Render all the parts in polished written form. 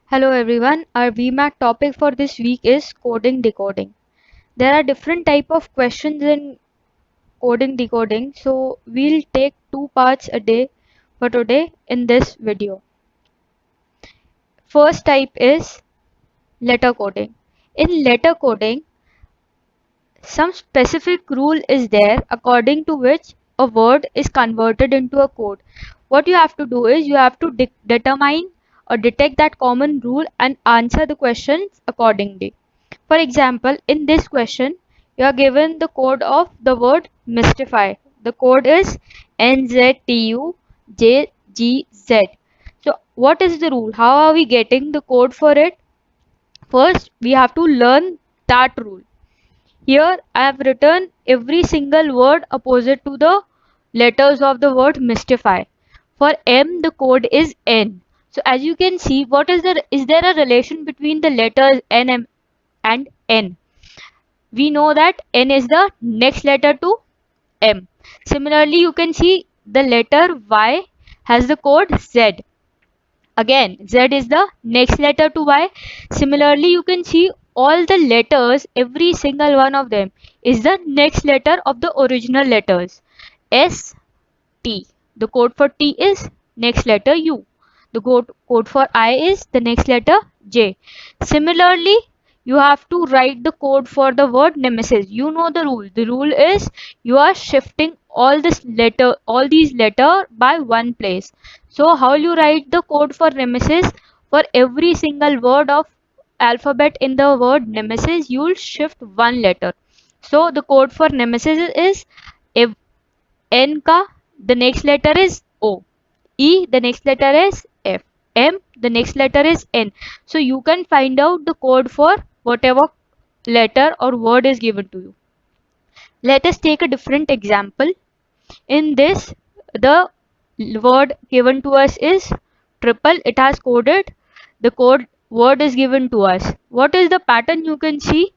Hello everyone, our VMAT topic for this week is coding decoding. There are different type of questions in coding decoding, so we'll take two parts a day for today in this video. First type is letter coding. In letter coding, some specific rule is there according to which a word is converted into a code. What you have to do is you have to determine or detect that common rule and answer the questions accordingly. For example, in this question, you are given the code of the word mystify. The code is NZTUJGZ. So, what is the rule? How are we getting the code for it? First, we have to learn that rule. Here, I have written every single word opposite to the letters of the word mystify. For M, the code is N. So, as you can see, is there a relation between the letters N and N? We know that N is the next letter to M. Similarly, you can see the letter Y has the code Z. Again, Z is the next letter to Y. Similarly, you can see all the letters, every single one of them is the next letter of the original letters. S, T. The code for T is next letter U. The code for I is the next letter J. Similarly, you have to write the code for the word nemesis. You know the rule. The rule is you are shifting all these letter by one place. So how will you write the code for nemesis? For every single word of alphabet in the word nemesis, you will shift one letter. So the code for nemesis is N ka the next letter is O. E the next letter is F. M the next letter is N. So you can find out the code for whatever letter or word is given to you. Let us take a different example. In this, the word given to us is triple. It has coded. The code word is given to us. What is the pattern you can see?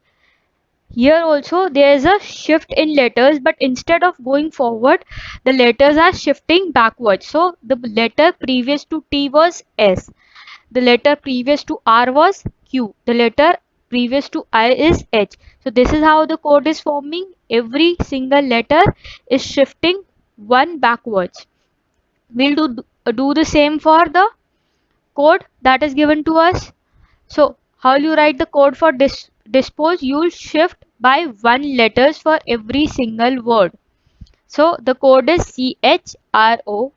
Here also there is a shift in letters, but instead of going forward, the letters are shifting backwards. So the letter previous to T was S. The letter previous to R was Q. The letter previous to I is H. So this is how the code is forming. Every single letter is shifting one backwards. We'll do the same for the code that is given to us. So how will you write the code for dispose? You'll shift by one letters for every single word. So the code is CHRONRD.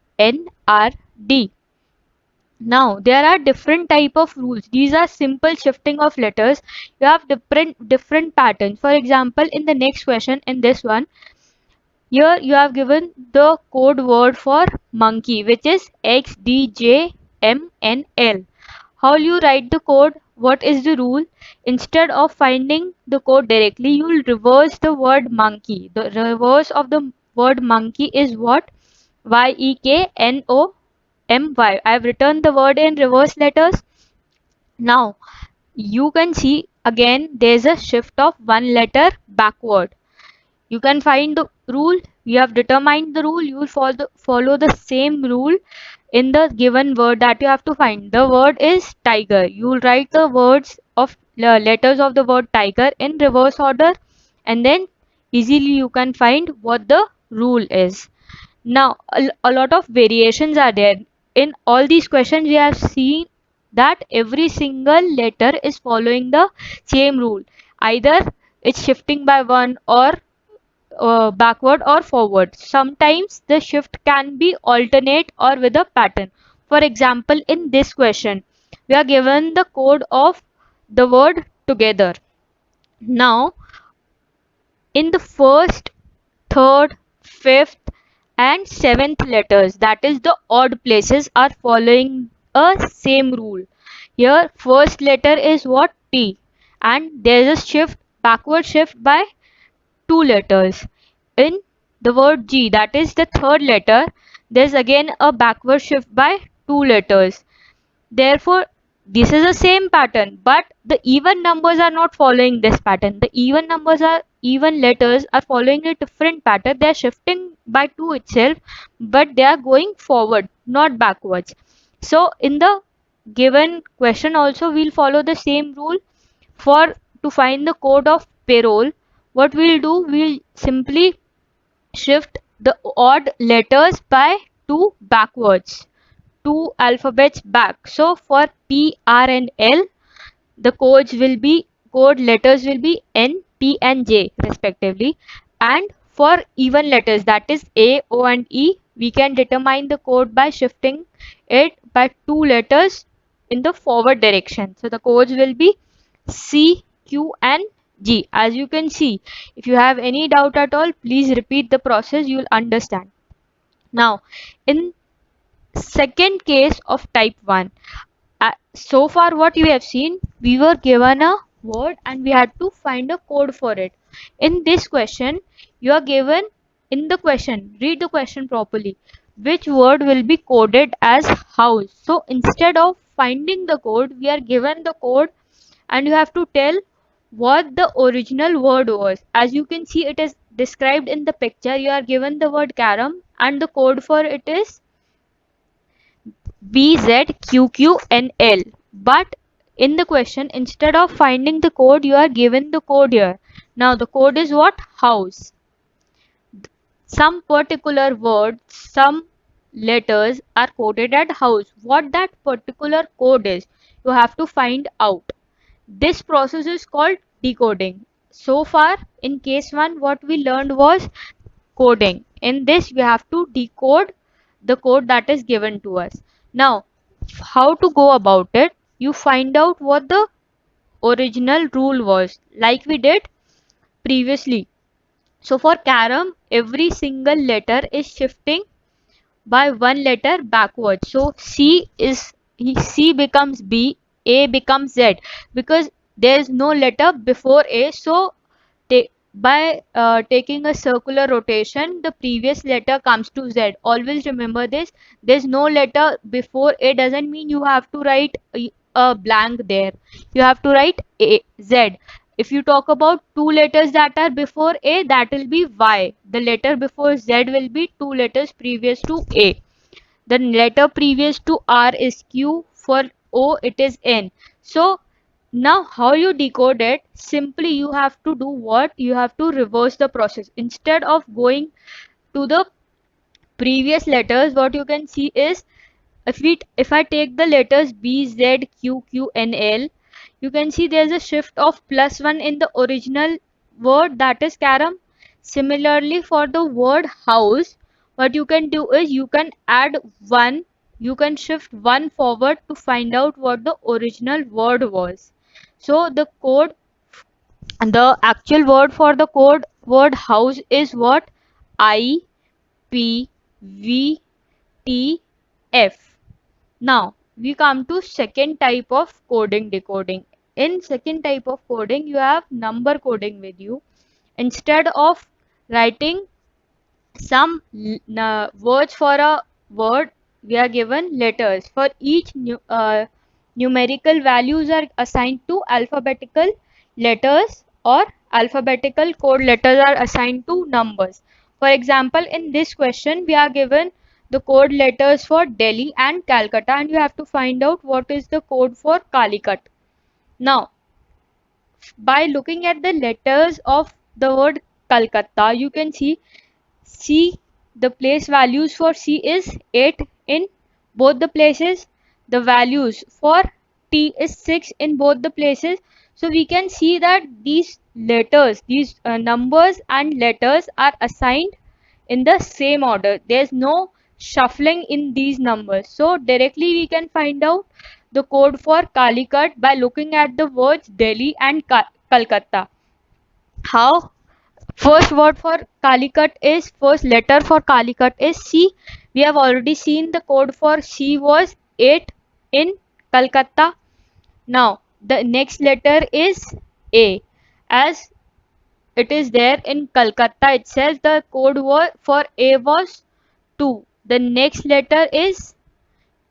Now there are different type of rules. These are simple shifting of letters. You have different patterns. For example, in the next question, in this one, here you have given the code word for monkey, which is XDJMNL. How will you write the code? What is the rule? Instead of finding the code directly, you will reverse the word monkey. The reverse of the word monkey is what? YEKNOMY. I have written the word in reverse letters. Now you can see again there's a shift of one letter backward. You can find the rule. You have determined the rule. You will follow the same rule in the given word that you have to find. The word is tiger. You will write the words of letters of the word tiger in reverse order, and then easily you can find what the rule is. Now a lot of variations are there. In all these questions we have seen that every single letter is following the same rule. Either it's shifting by one or backward or forward. Sometimes the shift can be alternate or with a pattern. For example, in this question, we are given the code of the word together. Now, in the first, third, fifth, and seventh letters, that is the odd places, are following a same rule. Here, first letter is what? T, and there is a shift, backward shift by two letters. In the word G, that is the third letter, there's again a backward shift by two letters. Therefore, this is the same pattern, but the even numbers are not following this pattern. The even letters are following a different pattern. They are shifting by two itself, but they are going forward, not backwards. So in the given question also we'll follow the same rule. For to find the code of payroll, what we'll do, we'll simply shift the odd letters by 2 backwards, 2 alphabets back. So for P, R and L, the code letters will be N, P and J respectively. And for even letters, that is A, O and E, we can determine the code by shifting it by 2 letters in the forward direction. So the codes will be C, Q and G. As you can see, if you have any doubt at all, please repeat the process, you will understand. Now, in second case of type 1, so far what we have seen, we were given a word and we had to find a code for it. In this question, you are given, in the question, read the question properly, which word will be coded as house. So instead of finding the code, we are given the code and you have to tell what the original word was. As you can see, it is described in the picture. You are given the word carom and the code for it is BZQQNL. But in the question, instead of finding the code, you are given the code here. Now the code is what? House. Some particular words, some letters are coded at house. What that particular code is, you have to find out. This process is called decoding. So far in case 1, what we learned was coding. In this, we have to decode the code that is given to us. Now, how to go about it? You find out what the original rule was, like we did previously. So for carom, every single letter is shifting by 1 letter backwards. So C becomes B, A becomes Z, because there is no letter before A. So by taking a circular rotation, the previous letter comes to Z. Always remember this. There's no letter before A doesn't mean you have to write a blank there. You have to write A, Z. If you talk about 2 letters that are before A, that will be Y. The letter before Z will be 2 letters previous to A. The letter previous to R is Q. For O, it is N. So now how you decode it? Simply you have to do what? You have to reverse the process. Instead of going to the previous letters, what you can see is, if I take the letters B, Z, Q, Q, N, L, you can see there's a shift of +1 in the original word, that is carom. Similarly, for the word house, what you can do is you can add 1, you can shift 1 forward to find out what the original word was. So the code, the actual word for the code word house is what? I, P, V, T, F. Now we come to second type of coding decoding. In second type of coding, you have number coding with you. Instead of writing some words for a word, we are given letters. For each numerical values are assigned to alphabetical letters, or alphabetical code letters are assigned to numbers. For example, in this question, we are given the code letters for Delhi and Calcutta, and you have to find out what is the code for Calicut. Now, by looking at the letters of the word Calcutta, you can see C, the place values for C is 8 in both the places. The values for T is 6 in both the places. So we can see that these letters, these numbers and letters are assigned in the same order. There's no shuffling in these numbers. So directly we can find out the code for Calicut by looking at the words Delhi and Calcutta. How? First word for Calicut is, first letter for Calicut is C. We have already seen the code for C was 8 in Calcutta. Now the next letter is A. As it is there in Calcutta itself, the code for A was 2. The next letter is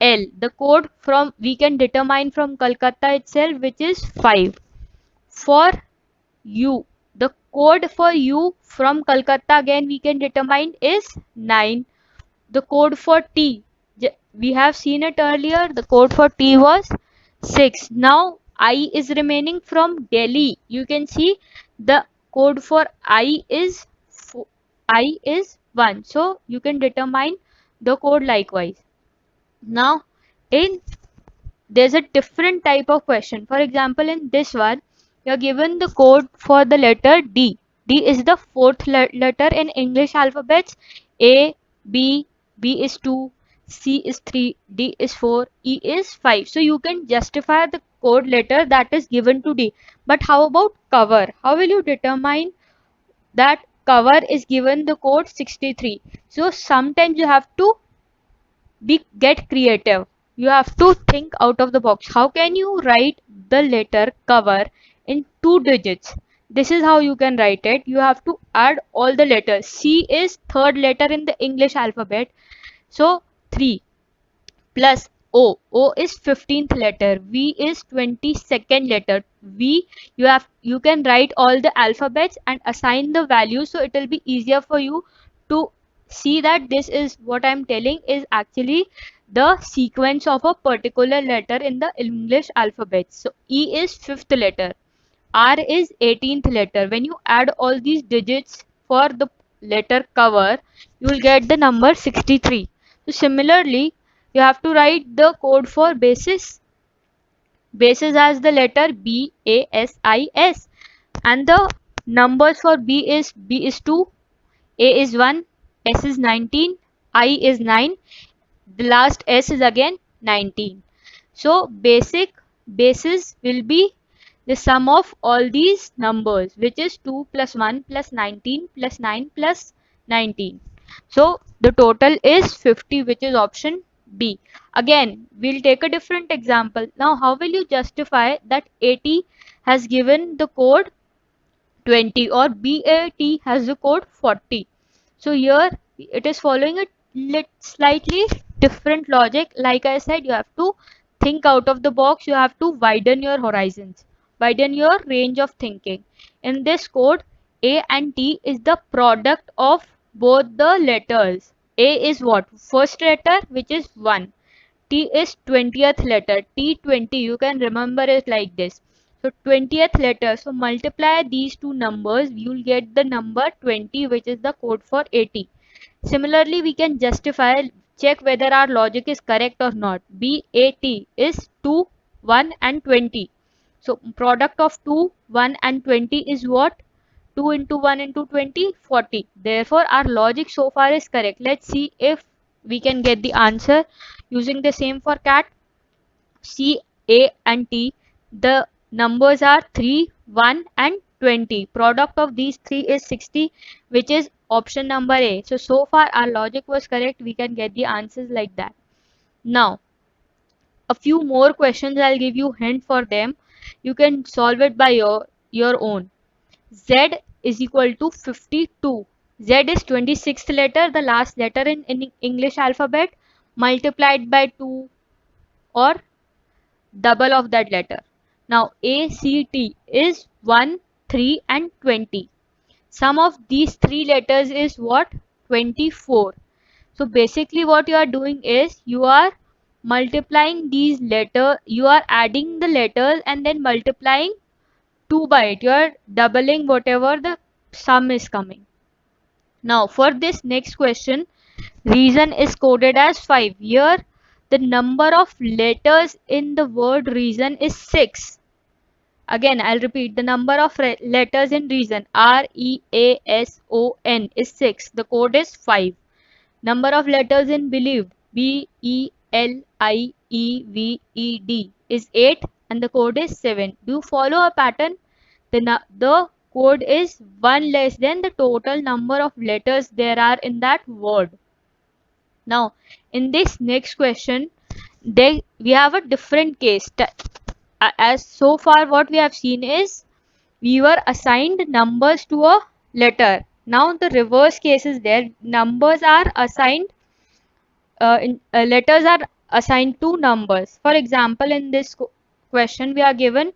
L. The code from we can determine from Calcutta itself, which is 5. For U, the code for U from Calcutta again we can determine is 9. The code for T, We have seen it earlier. The code for T was 6. Now I is remaining from Delhi. You can see the code for I is 1. So you can determine the code likewise. Now in there's a different type of question. For example, in this one, you're given the code for the letter D. D is the fourth letter in English alphabets. A, B, B is 2, C is 3, D is 4, E is 5. So you can justify the code letter that is given to D. But how about cover? How will you determine that cover is given the code 63? So sometimes you have to get creative. You have to think out of the box. How can you write the letter cover in 2 digits? This is how you can write it. You have to add all the letters. C is third letter in the English alphabet. So 3 plus O. O is 15th letter. V is 22nd letter. V, you can write all the alphabets and assign the values, so it will be easier for you to see that this is what I'm telling is actually the sequence of a particular letter in the English alphabet. So E is 5th letter. R is 18th letter. When you add all these digits for the letter cover, you will get the number 63. So similarly, you have to write the code for basis. Basis as the letter B, A, S, I, S. And the numbers for B is 2, A is 1, S is 19, I is 9. The last S is again 19. So basis will be the sum of all these numbers, which is 2 plus 1 plus 19 plus 9 plus 19. So the total is 50, which is option B. Again, we'll take a different example. Now, how will you justify that 80 has given the code 20 or BAT has the code 40? So here it is following a slightly different logic. Like I said, you have to think out of the box. You have to widen your horizons, widen your range of thinking. In this code, A and T is the product of both the letters. A is what? First letter, which is 1. T is 20th letter. T20, you can remember it like this. So 20th letter. So multiply these two numbers, you'll get the number 20, which is the code for 80. Similarly, we can justify, check whether our logic is correct or not. BAT is 2, 1 and 20. So product of 2, 1 and 20 is what? 2 into 1 into 20, 40. Therefore, our logic so far is correct. Let's see if we can get the answer using the same for cat. C, A and T. The numbers are 3, 1 and 20. Product of these three is 60, which is option number A. So far our logic was correct. We can get the answers like that. Now, a few more questions. I'll give you hint for them. You can solve it by your own. Z is equal to 52. Z is 26th letter, the last letter in English alphabet, multiplied by 2 or double of that letter. Now ACT is 1, 3 and 20. Sum of these three letters is what? 24. So basically what you are doing is you are multiplying these letters, you are adding the letters and then multiplying 2 by it. You are doubling whatever the sum is coming. Now for this next question, reason is coded as 5. Here the number of letters in the word reason is 6. Again, I'll repeat, the number of letters in reason REASON is 6. The code is 5. Number of letters in believed BELIEVED is 8 and the code is 7. Do you follow a pattern? The code is 1 less than the total number of letters there are in that word. Now, in this next question, we have a different case. As so far what we have seen is we were assigned numbers to a letter. Now the reverse case is there. Numbers are assigned, letters are assigned to numbers. For example, in this question we are given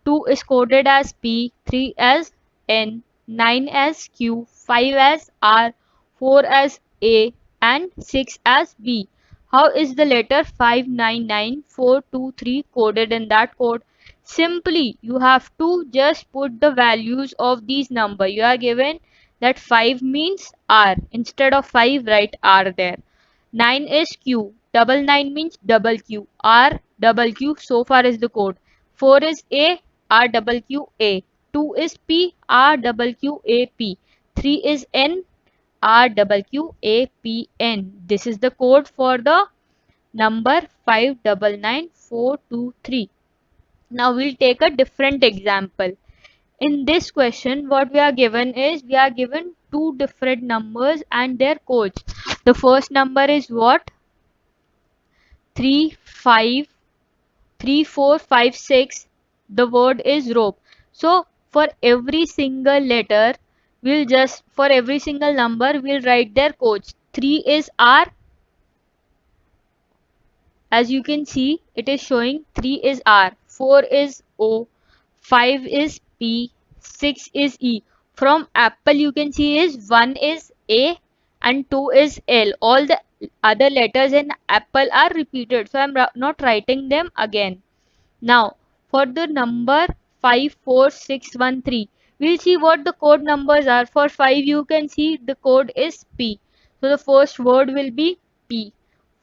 2 is coded as P, 3 as N, 9 as Q, 5 as R, 4 as A and 6 as B. How is the letter 599423 coded in that code? Simply, you have to just put the values of these number. You are given that 5 means R. Instead of 5, write R there. 9 is Q. Double 9 means double Q. R double Q. So far is the code. 4 is A. R double Q A. 2 is P. R double Q A P. 3 is N. R double Q A P N. This is the code for the number 599423. Now we'll take a different example. In this question, what we are given is we are given two different numbers and their codes. The first number is what? 3, 5, 3, 4, 5, 6. The word is rope. So for every single letter, for every single number, we'll write their codes. 3 is R. As you can see, it is showing 3 is R, 4 is O, 5 is P, 6 is E. From Apple you can see is 1 is A and 2 is L. All the other letters in Apple are repeated. So I am not writing them again. Now for the number 54613, we'll see what the code numbers are. For 5 you can see the code is P. So the first word will be P.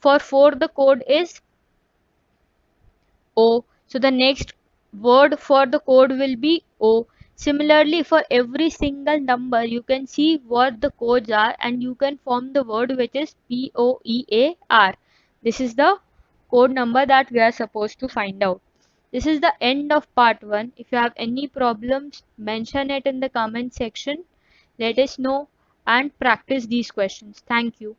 For 4 the code is O. So the next word for the code will be O. Similarly, for every single number, you can see what the codes are and you can form the word which is POEAR. This is the code number that we are supposed to find out. This is the end of part 1. If you have any problems, mention it in the comment section. Let us know and practice these questions. Thank you.